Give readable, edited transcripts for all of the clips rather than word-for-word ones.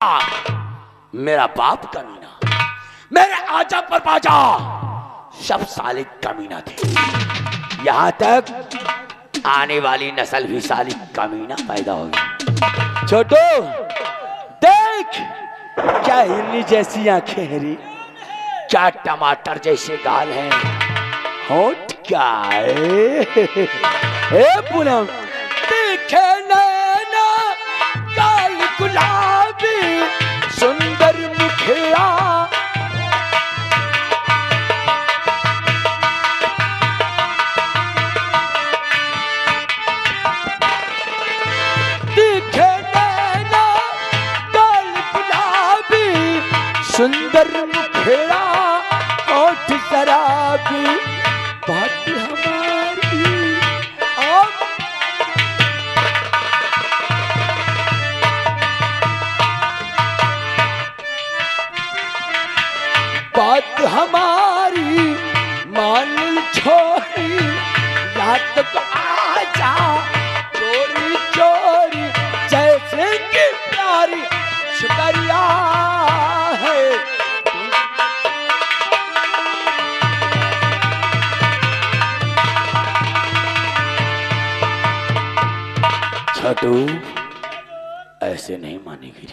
मेरा बाप कमीना, मेरे आजा पर बाजा सब साले कमीना थे। यहां तक आने वाली नस्ल भी साली कमीना पैदा होगी। छोटू देख, क्या हिरनी जैसी आंखें हरी, क्या टमाटर जैसे गाल हैं, होठ क्या है पूनम, देखे नैना गाल गुलाबी सुंदर मुखड़ा, देखे नैना गाल गुलाबी सुंदर मुखड़ा, होठ शराबी, बात हमारी बात हमारी मान छोड़ी, रात को आजा चोरी चोरी जैसे कि प्यारी शुक्रिया है। छोटू ऐसे नहीं मानेगी।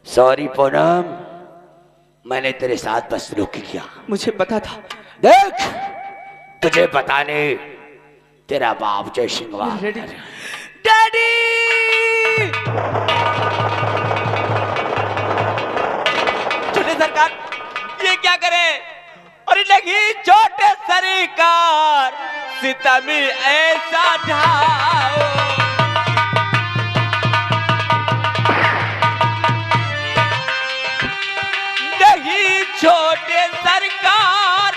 सॉरी पूनम, मैंने तेरे साथ बस रोकी किया, मुझे पता था। देख तुझे बताने तेरा बाप जय सिंह डैडी, छोटे सरकार ये क्या करे, और लगी छोटे सरकार सितमी ऐसा ढाओ, नहीं छोटे सरकार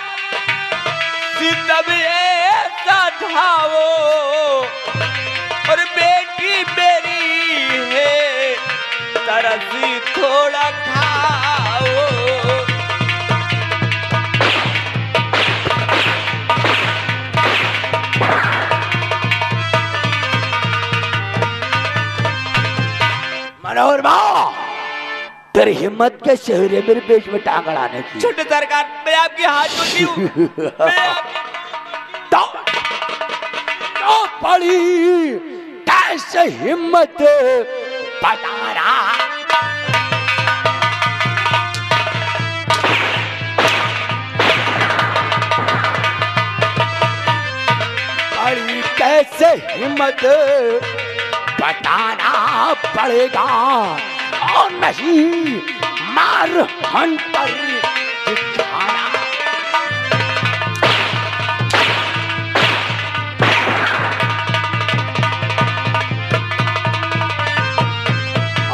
सितमी ऐसा ढाओ, और बेटी मेरी है तरसी थोड़ा खाओ। मनोरमा, तेरी हिम्मत के शहरे मेरे पेट में टांग अड़ाने की। छोटे सरकार मैं आपकी हाथ जोड़ती हूँ। तो पड़ी कैसे हिम्मत बताना, पड़ी कैसे हिम्मत बताना पड़ेगा, और नहीं मार हन पर दिखाना।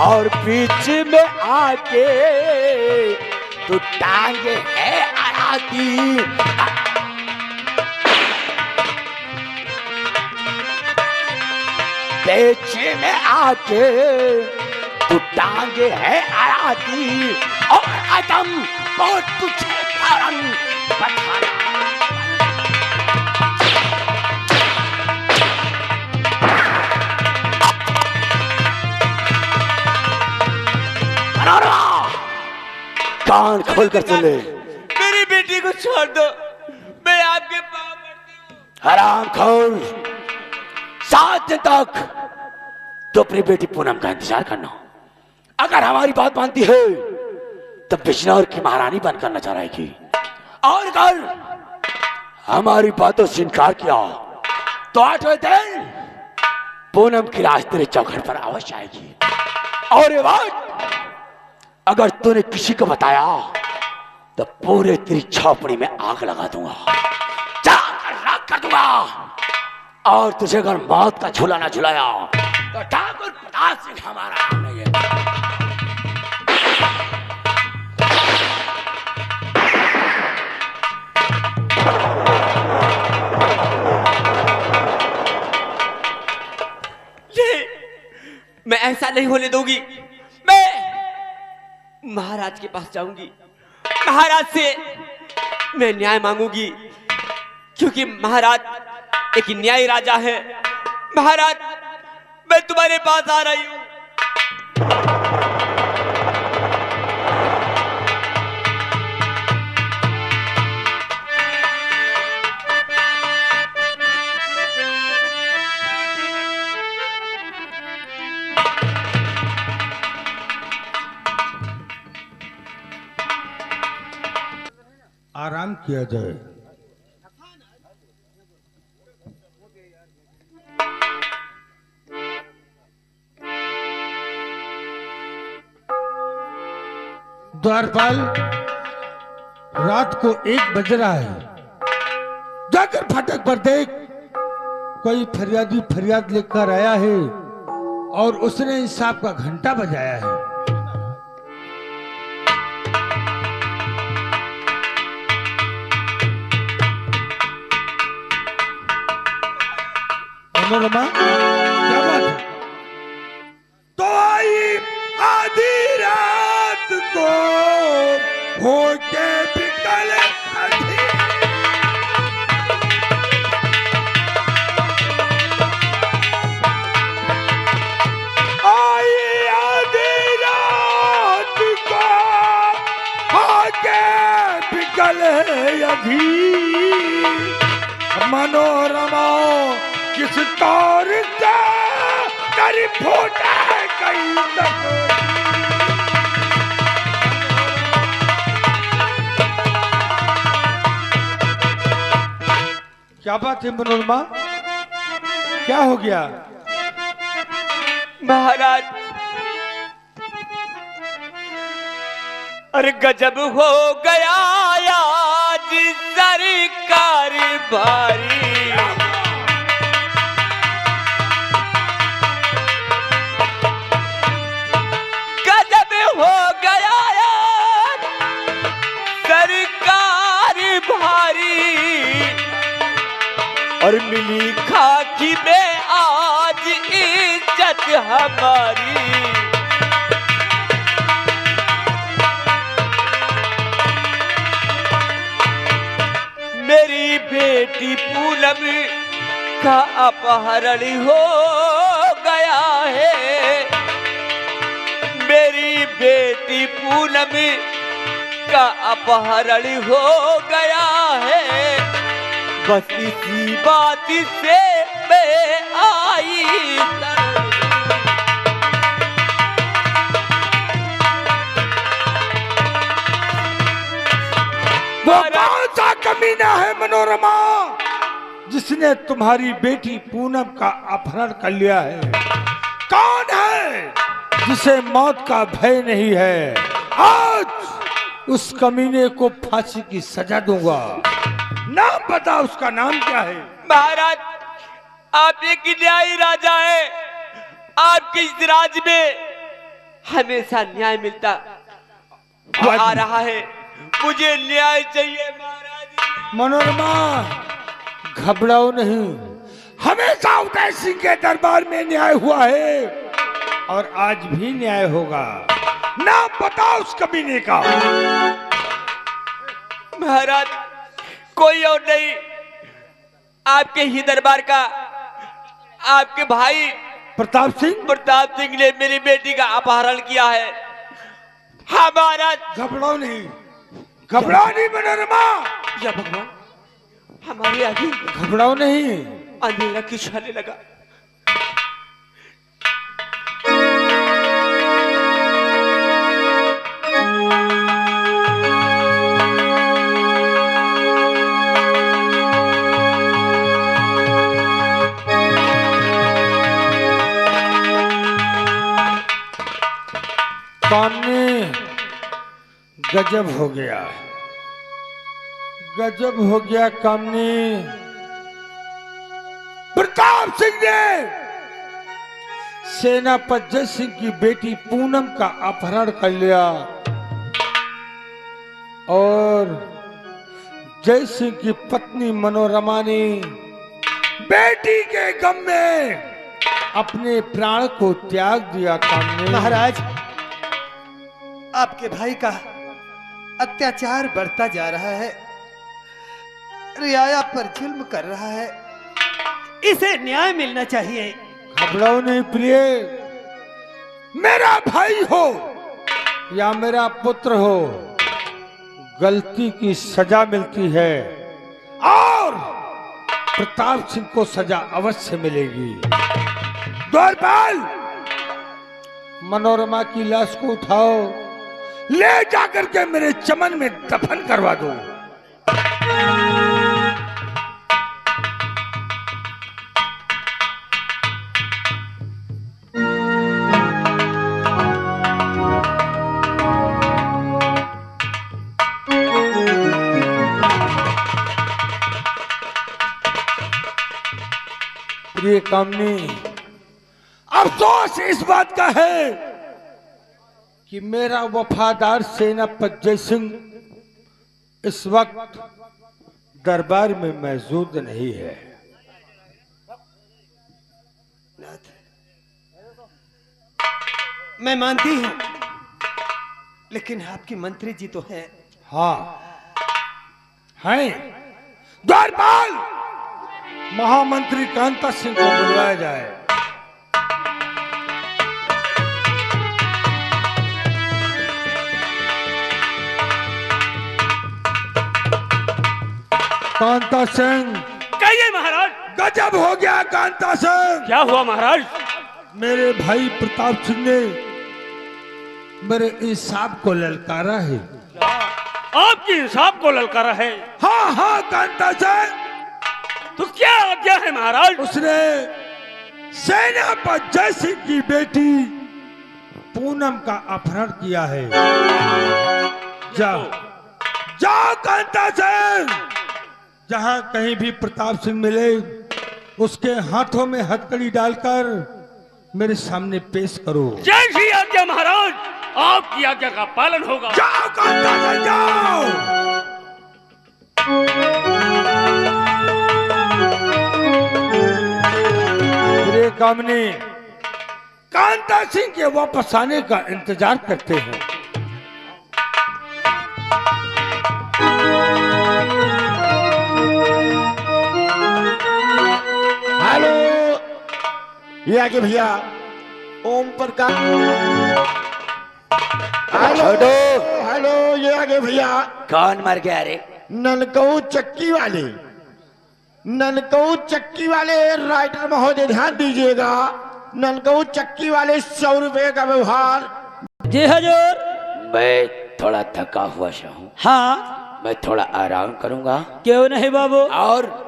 और बीच में आके तू टांगे है अड़ाती, बीच में आके तू टांगे है अड़ाती, और आदम और तुझे कारण बताना। कान खोल कर चले, मेरी बेटी को छोड़ दो, मैं आपके पाँव पड़ती हूँ। हराम खोल, 7 दिन तक तो अपनी बेटी पूनम का इंतजार करना। अगर हमारी बात मानती है तो बिजनौर की महारानी बनकर नजर आएगी, और अगर हमारी बातों से इनकार किया तो 8वें दिन पूनम की लाश तेरे चौखट पर अवश्य आएगी। और ये बात अगर तूने किसी को बताया तो पूरे तेरी झोपड़ी में आग लगा दूंगा, जाकर राख कर दूंगा, और तुझे अगर मौत का झूला ना झुलाया तो ठाकुर प्रताप सिंह हमारा नाम नहीं है। मैं ऐसा नहीं होने दूंगी, मैं महाराज के पास जाऊंगी, महाराज से मैं न्याय मांगूंगी, क्योंकि महाराज एक न्यायी राजा है। महाराज मैं तुम्हारे पास आ रही हूं। आराम किया जाए। द्वारपाल, रात को 1 बज रहा है, जाकर फाटक पर देख, कोई फरियादी फरियाद लेकर आया है और उसने इंसाफ का घंटा बजाया है। मनोरमा, क्या बात है? तो आई आधी रात को होके बिकल अंधी, आई आधी रात को होके बिकल अंधी, मनोरमा किस तौर से तेरी फूटे कहीं तक। क्या बात है मनोरमा, क्या हो गया? महाराज, अरे गजब हो गया आज सरकार भारी, हो गया यार सरकार भारी, और मिली खाकी में आज इज्जत हमारी। मेरी बेटी पूनम का अपहरण हो गया है, मेरी बेटी पूनम का अपहरण हो गया है, बस इसी बात से मैं आई। वो कौन सा कमीना है मनोरमा जिसने तुम्हारी बेटी पूनम का अपहरण कर लिया है? कौन है जिसे मौत का भय नहीं है? आज उस कमीने को फांसी की सजा दूंगा। नाम बता, उसका नाम क्या है? महाराज, आप एक न्यायी राजा है, आपके इस राज्य में हमेशा न्याय मिलता आ रहा है, मुझे न्याय चाहिए महाराज। मनोरमा, घबराओ नहीं, हमेशा उदय सिंह के दरबार में न्याय हुआ है और आज भी न्याय होगा। नाम बताओ उस कमीने का। महाराज, कोई और नहीं, आपके ही दरबार का आपके भाई प्रताप सिंह ने मेरी बेटी का अपहरण किया है। हाँ महाराज। घबराओ नहीं, घबराओ नहीं मनोरमा, या भगवान, हमारे आगे घबराओ नहीं। अंधेरा क्यों छाने लगा? सामने गजब हो गया, गजब हो गया कामने। प्रताप सिंह ने सेनापति जय सिंह की बेटी पूनम का अपहरण कर लिया और जय सिंह की पत्नी मनोरमा ने बेटी के गम में अपने प्राण को त्याग दिया। कामने, महाराज, आपके भाई का अत्याचार बढ़ता जा रहा है, रियाया पर जुल्म कर रहा है, इसे न्याय मिलना चाहिए। घबराओ नहीं प्रिय, मेरा भाई हो या मेरा पुत्र हो, गलती की सजा मिलती है और प्रताप सिंह को सजा अवश्य मिलेगी। द्वारपाल, मनोरमा की लाश को उठाओ, ले जाकर के मेरे चमन में दफन करवा दो। प्रिय कामनी, अफसोस इस बात का है कि मेरा वफादार सेनापति जय सिंह इस वक्त दरबार में मौजूद नहीं है। मैं मानती हूं, लेकिन आपकी मंत्री जी तो है। हाँ हैं। द्वारपाल, महामंत्री कांता सिंह को बुलवाया जाए। कांता सिंह। कहिए महाराज। गजब हो गया कांता सिंह। क्या हुआ महाराज? मेरे भाई प्रताप सिंह ने मेरे इंसाफ को ललकारा है। आपकी इंसाफ को ललकारा है? हाँ हाँ कांता सिंह। तो क्या आज्ञा है महाराज? उसने सेनापति जय सिंह की बेटी पूनम का अपहरण किया है। जाओ जाओ कांता सिंह, जहां कहीं भी प्रताप सिंह मिले उसके हाथों में हथकड़ी डालकर मेरे सामने पेश करो। जैसी आज्ञा महाराज, आपकी आज्ञा का पालन होगा। जाओ कांता सिंह जाओ। प्रिय कामनी, कांता सिंह के वापस आने का इंतजार करते हैं। हेलो, ये आगे भैया ओम प्रकाश। हेलो हेलो, ये आगे भैया। कौन मर गया रे? नलकऊ चक्की वाले, नलकऊ चक्की वाले राइटर महोदय ध्यान दीजिएगा। नलकऊ चक्की वाले 100 रुपए का व्यवहार। जी हजूर। मैं थोड़ा थका हुआ हूँ। हाँ, मैं थोड़ा आराम करूंगा। क्यों नहीं बाबू। और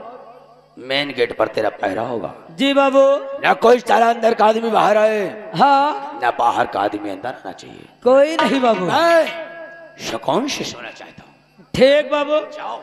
मेन गेट पर तेरा पहरा होगा। जी बाबू। ना कोई सारा अंदर का आदमी बाहर आए, हाँ, ना बाहर का आदमी अंदर आना चाहिए। कोई नहीं बाबू। मैं सुकून से सोना चाहता हूँ। ठीक बाबू। जाओ।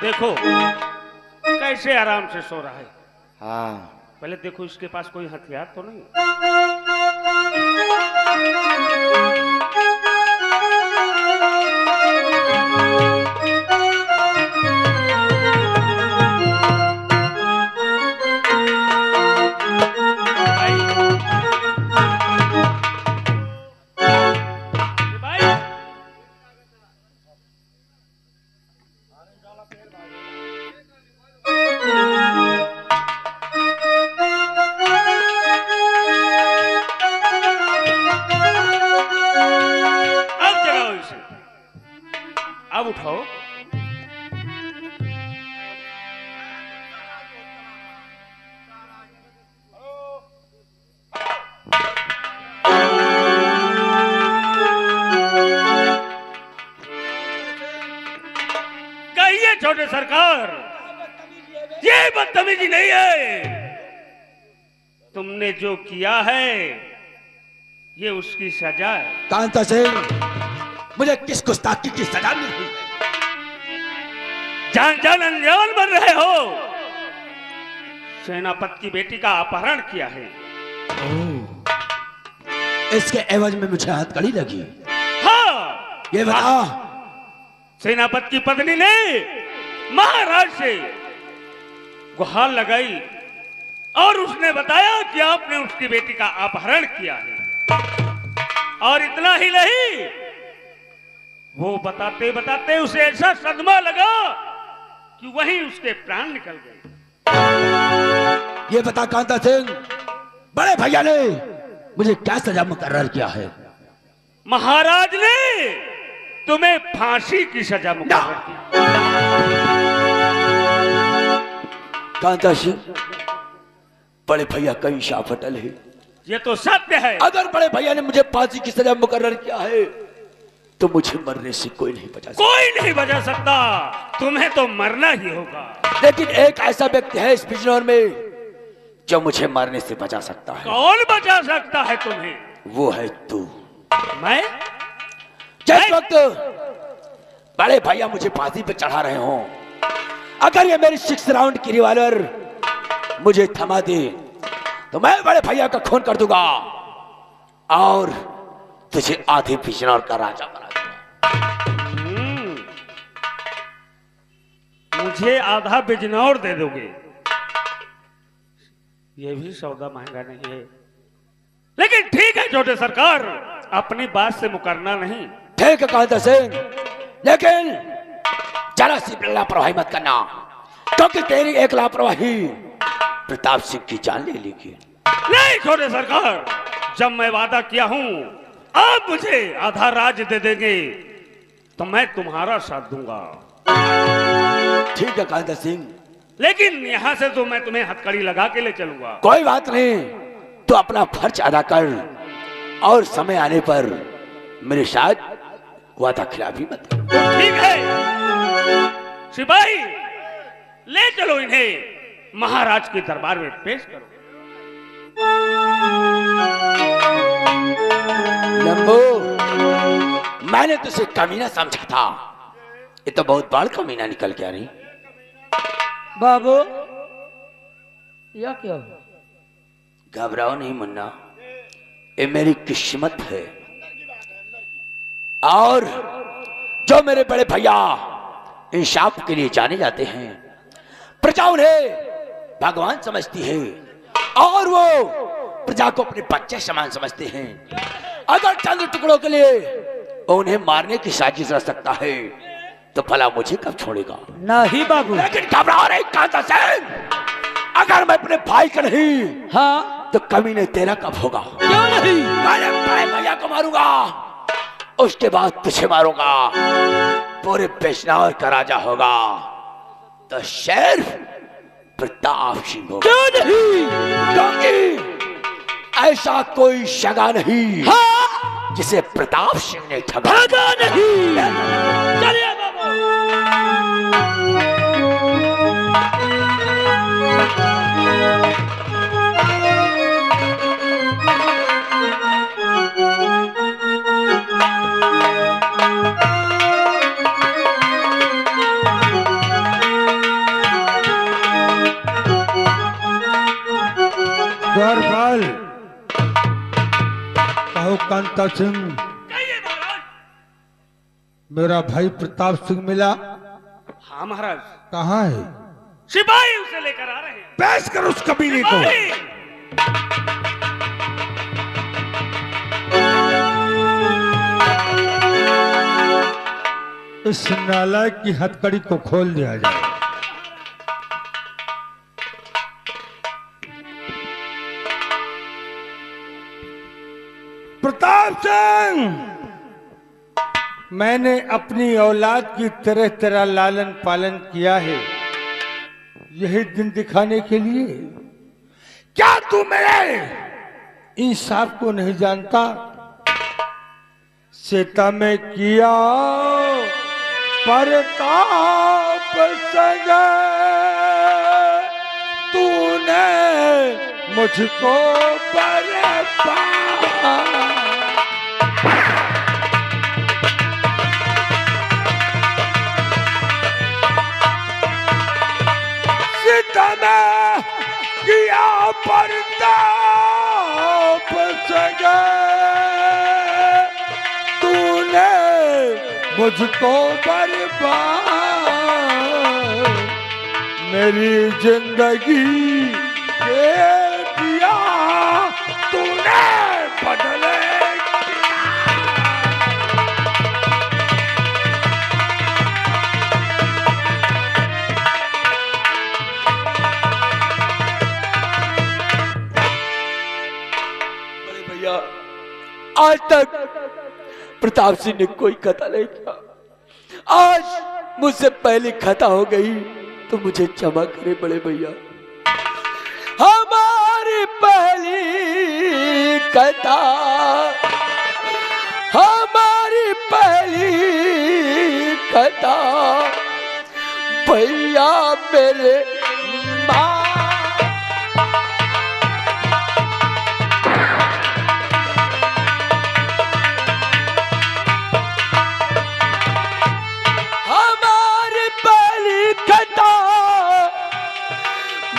देखो कैसे आराम से सो रहा है। हाँ, पहले देखो इसके पास कोई हथियार तो नहीं। अब उठाओ। कहिए छोटे सरकार, ये बदतमीजी नहीं है। तुमने जो किया है ये उसकी सजा है। कांता सिंह, मुझे किस गुस्ताखी की सजा मिली हुई है? जान जान अनजान बन रहे हो। सेनापति की बेटी का अपहरण किया है। इसके एवज में मुझे हथकड़ी लगी। हाँ, ये बता, सेनापति की पत्नी ने महाराज से गुहार लगाई और उसने बताया कि आपने उसकी बेटी का अपहरण किया है। और इतना ही नहीं, वो बताते बताते उसे ऐसा सदमा लगा कि वहीं उसके प्राण निकल गए। ये बता कांता सिंह, बड़े भैया ने मुझे क्या सजा मुकर्रर किया है? महाराज ने तुम्हें फांसी की सजा मुकर्रर की। कांता सिंह, बड़े भैया कहीं शाप अटल है। ये तो सत्य है। अगर बड़े भैया ने मुझे फांसी की सजा मुकर्रर किया है तो मुझे मरने से कोई नहीं बचा सकता। कोई नहीं बचा सकता, तुम्हें तो मरना ही होगा। लेकिन एक ऐसा व्यक्ति है इस बिजनौर में जो मुझे मारने से बचा सकता है। कौन बचा सकता है तुम्हें? वो है तू। मैं? जिस वक्त बड़े भैया मुझे फांसी पे चढ़ा रहे हो, अगर ये मेरी 6 राउंड की रिवॉल्वर मुझे थमा दे तो मैं बड़े भैया का खून कर दूंगा और तुझे आधे बिजनौर का राजा बना दूंगा। मुझे आधा बिजनौर दे दोगे? ये भी सौदा महंगा नहीं है, लेकिन ठीक है छोटे सरकार, अपनी बात से मुकरना नहीं। ठीक है कांता सिंह, लेकिन जरा सी लापरवाही मत करना, क्योंकि तेरी एक लापरवाही प्रताप सिंह की जान ले लेगी। नहीं छोटे सरकार, जब मैं वादा किया हूं आप मुझे आधा राज दे देंगे तो मैं तुम्हारा साथ दूंगा। ठीक है कांता सिंह, लेकिन यहां से तो मैं तुम्हें हथकड़ी लगा के ले चलूंगा। कोई बात नहीं, तो अपना फर्ज अदा कर और समय आने पर मेरे साथ वादा खिलाफी मत कर। तो ठीक है सिपाही, ले चलो इन्हें महाराज के दरबार में पेश करो। लंबू, मैंने तुझे कमीना समझा था, ये तो बहुत बड़ा कमीना निकल गया। नहीं बाबू, या क्या हुआ? घबराओ नहीं मुन्ना, ये मेरी किस्मत है। और जो मेरे बड़े भैया इंसाफ के लिए जाने जाते हैं, प्रजा उन्हें भगवान समझती है और वो प्रजा को अपने बच्चे समान समझते हैं। अगर चंद टुकड़ों के लिए वो उन्हें मारने की साजिश रच सकता है तो भला मुझे कब छोड़ेगा? नहीं बाबू। लेकिन घबराओ नहीं कांता सिंह, अगर मैं अपने भाई का नहीं हाँ, तो कमीने तेरा कब होगा? क्यों नहीं? मैंने बड़े भैया को मारूंगा, उसके बाद तुझे मारूंगा, पूरे बिजनौर का राजा होगा तो सिर्फ प्रताप सिंह होगा। क्यों नहीं? क्योंकि ऐसा कोई शगा नहीं हाँ, जिसे प्रताप सिंह ने ठगा ठगा नहीं। चलिए बाबू। द्वारपाल, कहो कांता सिंह, कहिए महाराज। मेरा भाई प्रताप सिंह मिला? हाँ महाराज, कहाँ है? सिपाही उसे लेकर आ रहे हैं। पेश कर उस कमीने को। सिपाही! इस नालायक की हथकड़ी को खोल दिया जाए। प्रताप सिंह, मैंने अपनी औलाद की तरह तरह लालन पालन किया है, यही दिन दिखाने के लिए। क्या तू मेरे इंसाफ को नहीं जानता? सीता में किया परताप संग, तूने मुझको बर्बाद। सीता में किया परताप संग, तूने मुझको बर्बाद। मेरी जिंदगी दे दिया तूने बदले। बड़े भैया, आज तक प्रताप सिंह ने कोई खता नहीं किया, आज मुझसे पहले खता हो गई तो मुझे क्षमा करे बड़े भैया। हमारे हमारी पहली कथा, हमारी पहली कथा भैया मेरे माँ। हमारी पहली कथा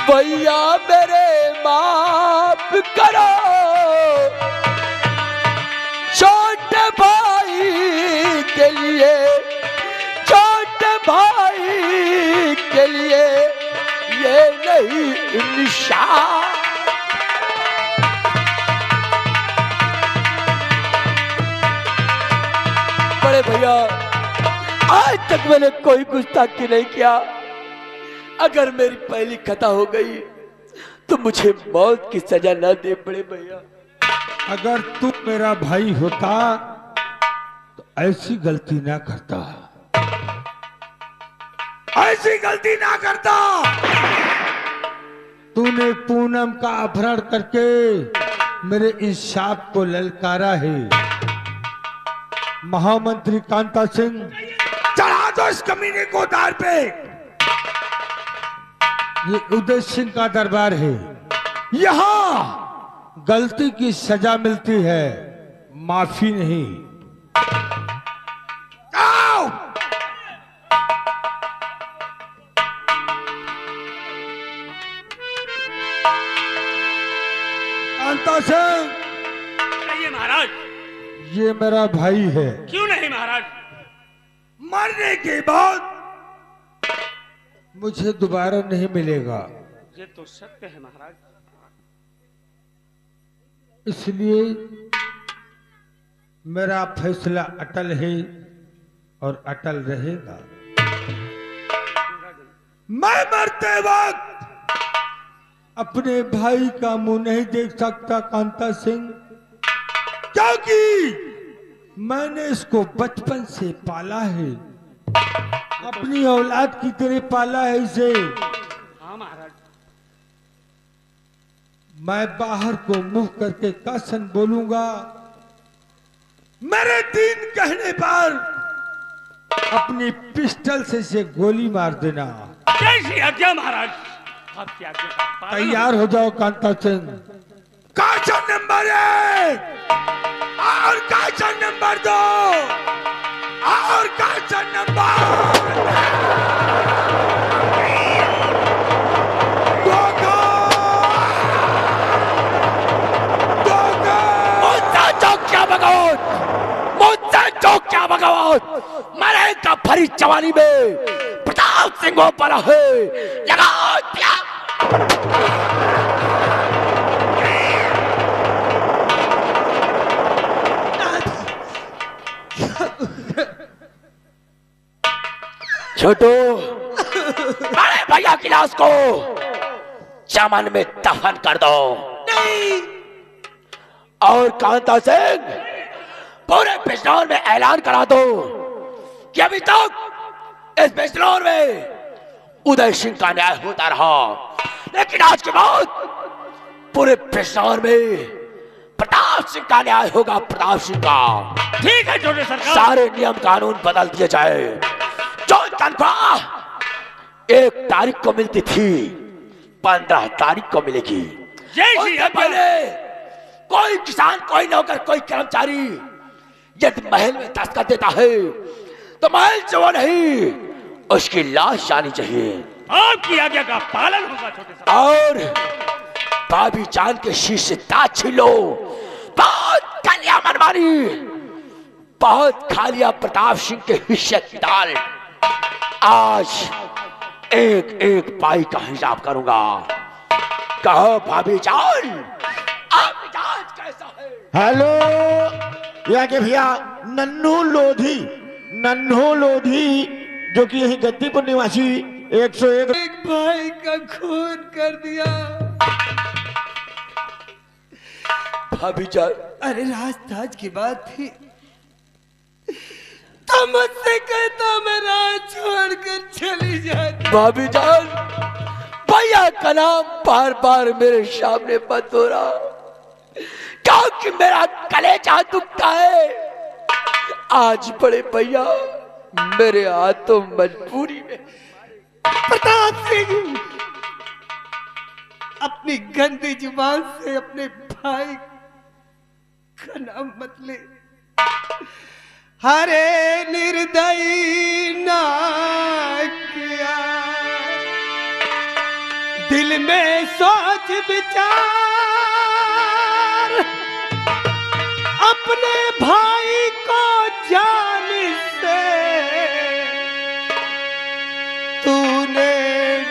भैया मेरे माफ करो, छोटे भाई के लिए, छोटे भाई के लिए ये नहीं निशान। बड़े भैया आज तक मैंने कोई गुस्ताखी नहीं किया, अगर मेरी पहली कथा हो गई तो मुझे मौत की सजा ना दे बड़े भैया। अगर तू मेरा भाई होता तो ऐसी गलती ना करता, ऐसी गलती ना करता। तूने पूनम का अपहरण करके मेरे इस शाप को ललकारा है। महामंत्री कांता सिंह, चढ़ा दो इस कमीने को दार पे। ये उदय सिंह का दरबार है, यहाँ गलती की सजा मिलती है, माफी नहीं। आओ। कांता सिंह, नहीं महाराज। ये मेरा भाई है। क्यों नहीं महाराज? मरने के बाद मुझे दोबारा नहीं मिलेगा, ये तो सत्य है महाराज। इसलिए मेरा फैसला अटल है और अटल रहेगा। मैं मरते वक्त अपने भाई का मुंह नहीं देख सकता कांता सिंह, क्योंकि मैंने इसको बचपन से पाला है, अपनी औलाद की तरह पाला है इसे। हाँ महाराज। मैं बाहर को मुंह करके कसम बोलूंगा, मेरे 3 कहने पर अपनी पिस्टल से इसे गोली मार देना। कैसी आज्ञा महाराज? आपकी आज्ञा का पालन तैयार हो जाओ कांता सिंह। काचा नंबर 1 और काचा नंबर 2 और काचा नंबर मुझसे चौक क्या बगावत, मुझसे चौक क्या बगावत। मरे का भरी जवानी में प्रताप सिंह को पला है, लगाओ दिया। छोटू, बड़े भैया की लाश को चमन में दफन कर दो। नहीं। और कांता सिंह, पूरे बिजनौर में ऐलान करा दो कि अभी तक इस बिजनौर में उदय सिंह का न्याय होता रहा, लेकिन आज के बाद पूरे बिजनौर में प्रताप सिंह का न्याय होगा, प्रताप सिंह का। ठीक है छोटे सरकार। सारे नियम कानून बदल दिए जाए। जो तनख्वाह 1 तारीख को मिलती थी 15 तारीख को मिलेगी। जय श्री उससे आज्ञा। पहले कोई किसान, कोई नौकर, कोई कर्मचारी यदि महल में दस्तखत देता है तो महल जो नहीं उसकी लाश जानी चाहिए। आपकी आज्ञा का पालन होगा छोटे सरकार। और भाभी जान के शीश से दांत छीलो। बहुत खलिया मनमानी, बहुत खालिया प्रताप सिंह के हिस्से की दाल। आज एक एक पाई का हिसाब करूंगा। कहो भाभी जान, आप मिजाज कैसा है? हेलो, यहाँ के भैया नन्हू लोधी जो कि यही गद्दीपुर निवासी 101 एक भाई का खून कर दिया। भाभी जान, अरे राज की बात थी तो मुझसे कहता मैं राज छोड़कर चली जाती। भाभी जान, भैया का नाम बार बार मेरे सामने मत हो रहा, क्योंकि मेरा कलेजा दुखता है। आज बड़े भैया मेरे हाथों मजबूरी में। प्रताप सिंह, अपनी गंदी जुबान से अपने भाई का नाम मत ले। हरे निर्दयी ना किया, दिल में सोच विचार, अपने भाई को जान से तूने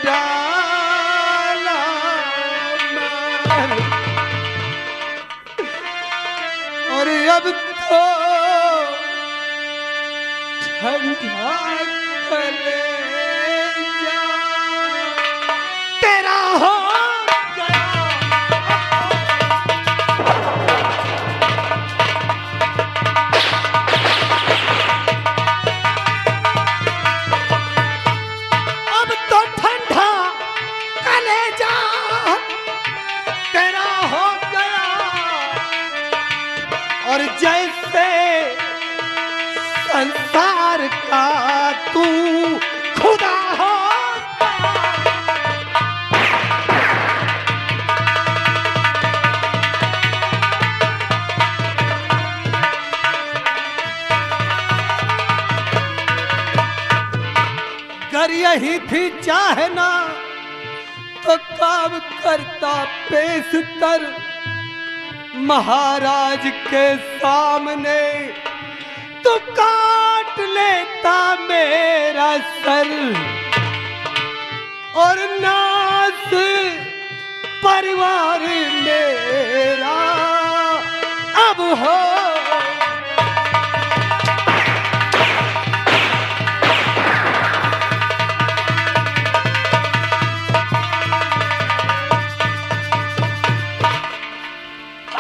डाला मार। और अब तो ठंडा कलेजा तेरा हो गया। अब तो ठंडा कलेजा तेरा हो गया। और जैसे संसार का तू खुदा हो अगर यही थी चाहना तो काम करता पेशतर महाराज के सामने, तो काट लेता मेरा सर। और नास परिवार मेरा अब हो।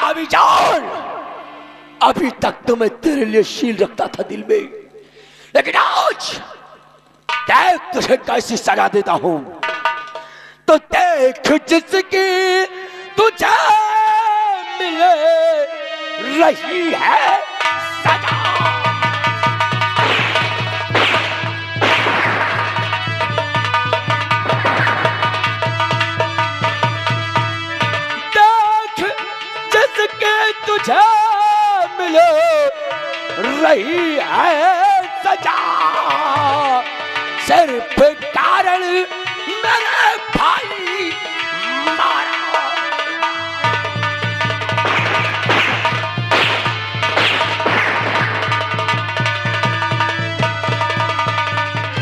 अभी जान, अभी तक तो मैं तेरे लिए शील रखता था दिल में, लेकिन आज देख तुझे कैसी सजा देता हूं। तो देख जिसकी तुझे मिले रही है सजा। देख जिसकी तुझे मिले रही है सजा, सिर्फ कारण मेरे भाई मारा।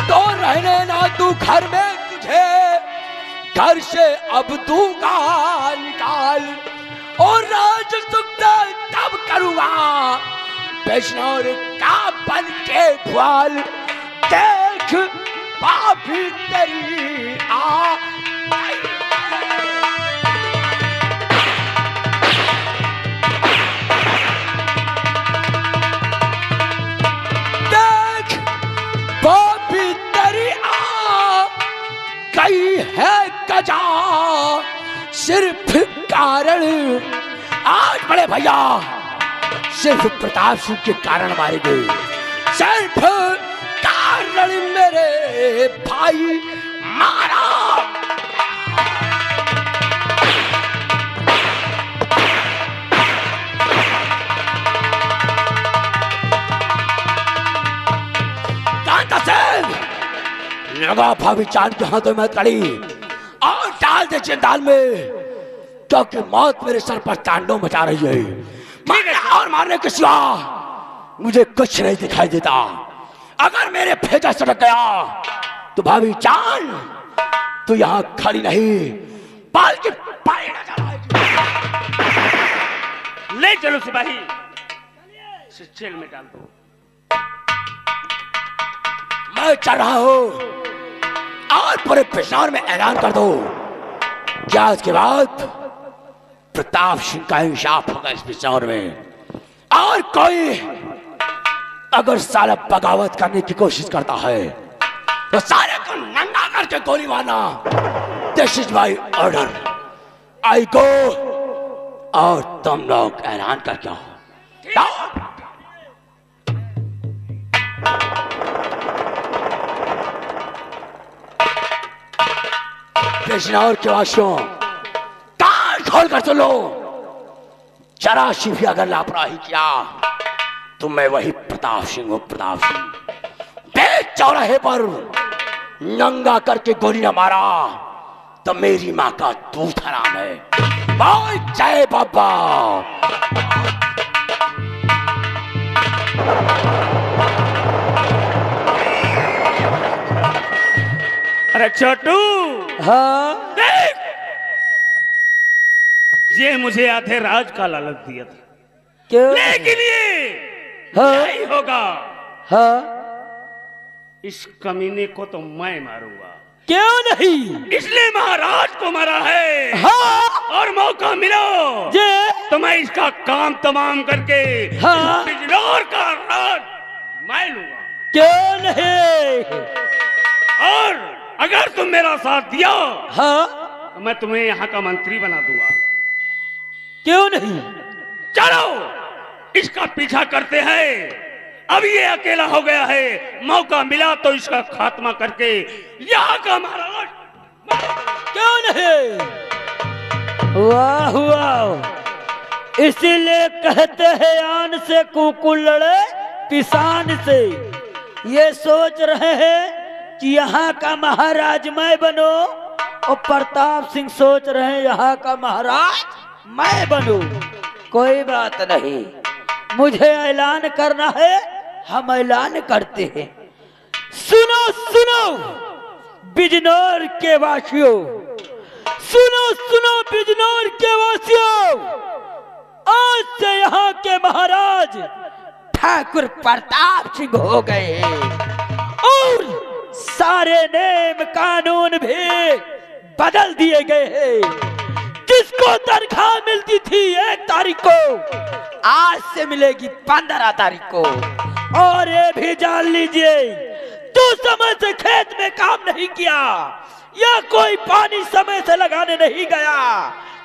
तो रहने ना तू घर में, तुझे घर से अब दूंगा निकाल। और राज सुखता तब करूंगा वैष्णव का बन के ढाल। देख पापी तेरी आ देख पापी तेरी आ गई है कजा, सिर्फ कारण आज बड़े भैया सिर्फ प्रताप सिंह के कारण मारे गए। सिर्फ कारण मेरे भाई मारा। कांता सिंह, लगा भाभी चांद के हाथों में कड़ी और डाल दे जंजाल में, क्योंकि मौत मेरे सर पर तांडव मचा रही है। मारने और मारने के सिवा मुझे कुछ नहीं दिखाई देता। अगर मेरे भेजा सटक गया तो भाभी जान तू यहां खड़ी नहीं बल्कि पानी न चलाएगी। ले चलो सिपाही, इसे जेल में डाल दो। मैं चल रहा हूं और पूरे पेशावर में ऐलान कर दो कि आज के बाद प्रताप सिंह का इंसाफ होगा इस पेशावर में। और कोई अगर साला बगावत करने की कोशिश करता है तो सारे को नंगा करके गोली मारना। दिस इज माई ऑर्डर, आई गो। और तुम लोग ऐलान कर जाओ। बिजनौर के वासियों, कान खोल कर सुनो। जरा सी भी अगर लापरवाही किया तो मैं वही प्रताप सिंह हूं, प्रताप सिंह। देख चौराहे पर नंगा करके गोली न मारा तो मेरी माँ का दूध हराम है। बोल जय बाबा। अरे छोटू, हाँ देख, ये मुझे आधे राज का लालच दिया था, क्यों? लेकिन ये हाँ नहीं होगा। हाँ इस कमीने को तो मैं मारूंगा। क्यों नहीं? इसलिए महाराज को मारा है। हाँ और मौका मिलो ये तो मैं इसका काम तमाम करके हाँ। बिजनौर का राज मैं लूंगा। क्यों नहीं? और अगर तुम मेरा साथ दिया हाँ तो मैं तुम्हें यहाँ का मंत्री बना दूंगा। क्यों नहीं? चलो इसका पीछा करते हैं। अब ये अकेला हो गया है, मौका मिला तो इसका खात्मा करके यहाँ का महाराज। क्यों नहीं? वाह वाह, इसीलिए कहते हैं आन से कुकुर लड़े पिसान से। ये सोच रहे हैं कि यहाँ का महाराज मैं बनो, और प्रताप सिंह सोच रहे हैं यहाँ का महाराज मैं बनूं। कोई बात नहीं, मुझे ऐलान करना है, हम ऐलान करते हैं। सुनो सुनो बिजनौर के वासियों, सुनो सुनो बिजनौर के वासियों, आज से यहाँ के महाराज ठाकुर प्रताप सिंह हो गए और सारे नेम कानून भी बदल दिए गए हैं। जिसको तनख्वाह मिलती थी 1 तारीख को, आज से मिलेगी 15 तारीख को। और ये भी जान लीजिए, जो समय से खेत में काम नहीं किया या कोई पानी समय से लगाने नहीं गया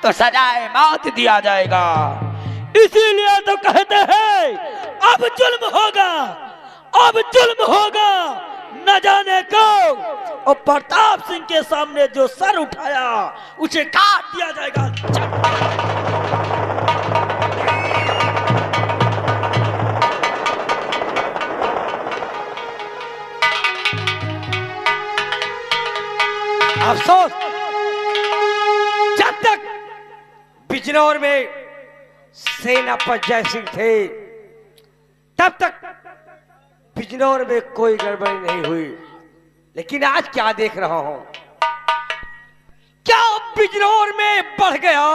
तो सजाए मौत दिया जाएगा। इसीलिए तो कहते हैं अब जुल्म होगा, अब जुल्म होगा। न जाने को, और प्रताप सिंह के सामने जो सर उठाया उसे काट दिया जाएगा। अफसोस, जब तक बिजनौर में सेनापति जय सिंह थे तब तक बिजनौर में कोई गड़बड़ी नहीं हुई। लेकिन आज क्या देख रहा हूं, क्या बिजनौर में बढ़ गया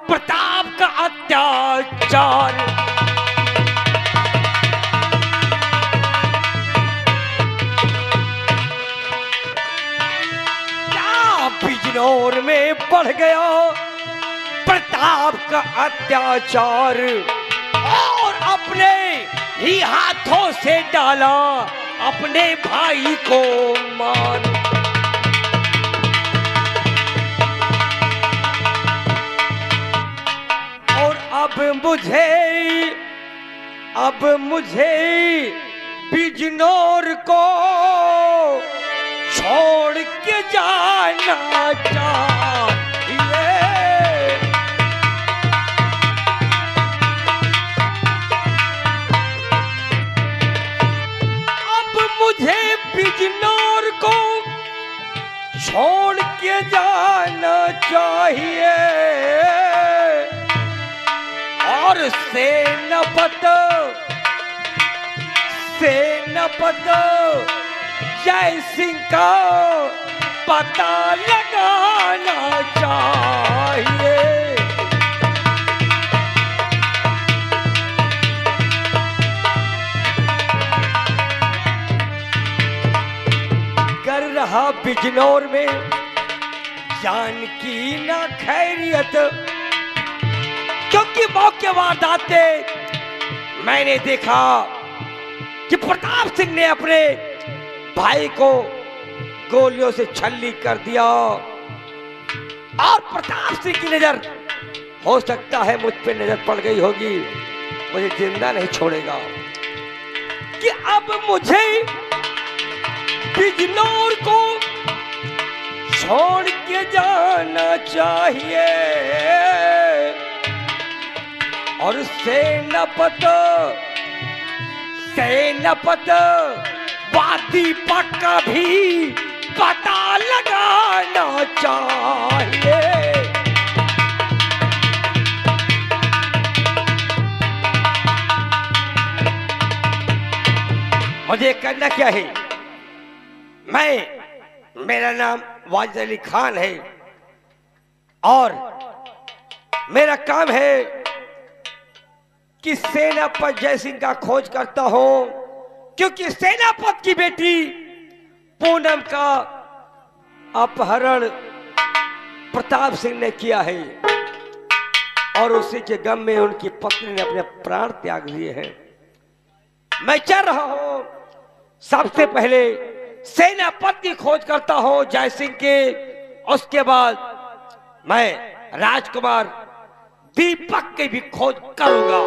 प्रताप का अत्याचार। क्या बिजनौर में बढ़ गया प्रताप का अत्याचार और अपने ही हाथों से डाला अपने भाई को मार। और अब मुझे बिजनौर को छोड़ के जाना चाहिए। मुझे बिजनौर को छोड़ के जाना चाहिए और सेनापति जय सिंह का पता लगाना चाहिए। कर रहा बिजनौर में जान की ना खैरियत, क्योंकि मौके वारदाते मैंने देखा कि प्रताप सिंह ने अपने भाई को गोलियों से छल्ली कर दिया और प्रताप सिंह की नजर हो सकता है मुझ पे नजर पड़ गई होगी, मुझे जिंदा नहीं छोड़ेगा कि अब मुझे बिजनौर को छोड़ के जाना चाहिए और सेनापत वादी पक्का भी पता लगाना चाहिए। मुझे करना क्या है? मेरा नाम वाजिद अली खान है और मेरा काम है कि सेनापत जयसिंह का खोज करता हूं, क्योंकि सेनापत की बेटी पूनम का अपहरण प्रताप सिंह ने किया है और उसी के गम में उनकी पत्नी ने अपने प्राण त्याग दिए हैं। मैं चल रहा हूं, सबसे पहले सेनापत की खोज करता हूं जयसिंह के, उसके बाद मैं राजकुमार दीपक की भी खोज करूंगा।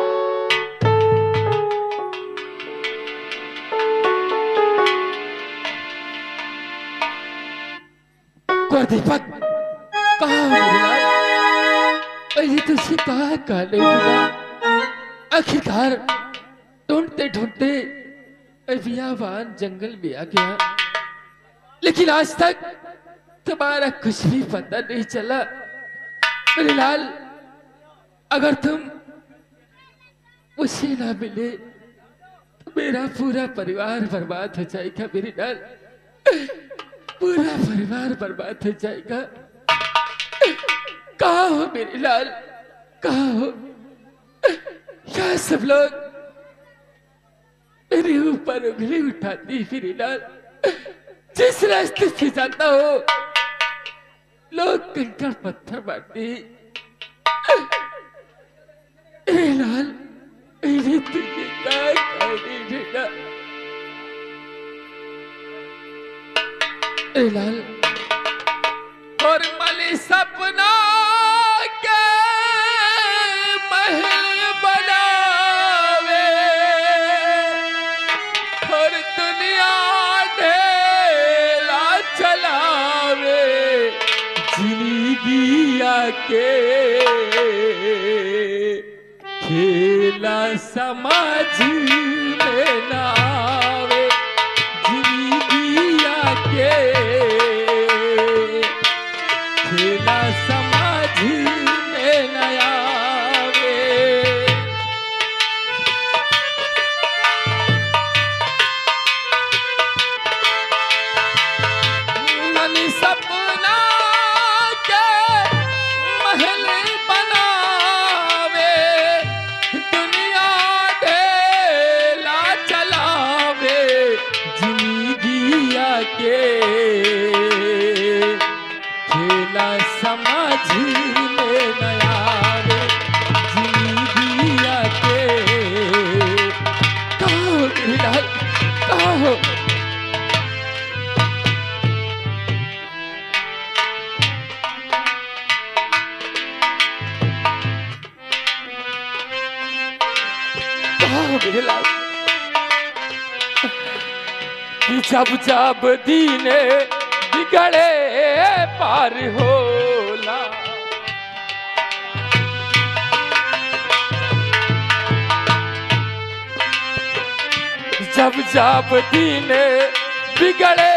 दीपक कहाँ हो मेरे लाल? पहले तुझसे कहा नहीं मिला, आखिरकार ढूंढते ढूंढते बियाबान जंगल में आ गया, लेकिन आज तक तुम्हारा कुछ भी पता नहीं चला। मेरे लाल, अगर तुम मुझसे ना मिले तो मेरा पूरा परिवार बर्बाद हो जाएगा। मेरे लाल, पूरा परिवार बर्बाद हो जाएगा। कहाँ हो मेरे लाल, कहाँ हो? क्या सब लोग मेरे ऊपर उंगली उठाती मेरे लाल? जिस रास्ते से जाता हो लोग कंकड़ पत्थर मारते। मेरे लाल, मैंने तुझे क्या नहीं भेजा? लाल, और मले सपना के महल बनावे और दुनिया ढेला चलावे, जिंदगी आके खेला समाज में नावे, जिंदगी आके खेला समाज में नया वे। मन सपना के महल बनावे, दुनिया ढेला चलावे, जिंदगी आके खेला समाज में नया रे, जिंदगी आके। कहाँ हो मेरे लाल, कहाँ हो? कहाँ हो मेरे लाल? जब जब दीने बिगड़े पार होला, जब जब दिन बिगड़े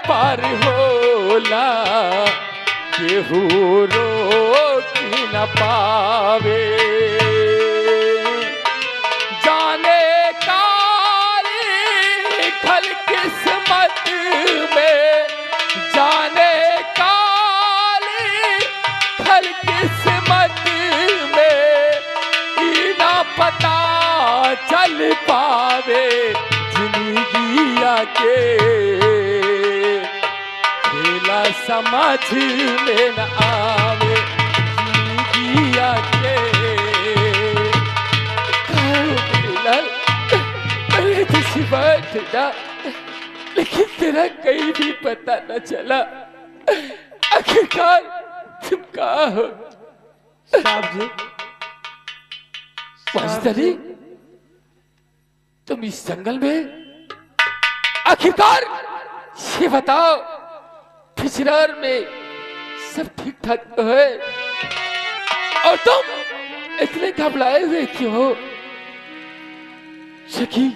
पार होला, केहू रोक न पावे। जाने काली खल किस्मत में, जाने काली खल किस्मत में, ई ना पता चल पावे, जिंदगी आके खेला समझ में न आवे, जिंदगी आके। पहले तो सिवाय था, लेकिन तेरा कहीं भी पता न चला। आखिरकार तुम कहाँ हो? साहब जी, वाजिद, तुम इस जंगल में आखिरकार ये बताओ, पिछरार में सब ठीक ठाक तो है और तुम इतने घबराए हुए क्यों हो? सखी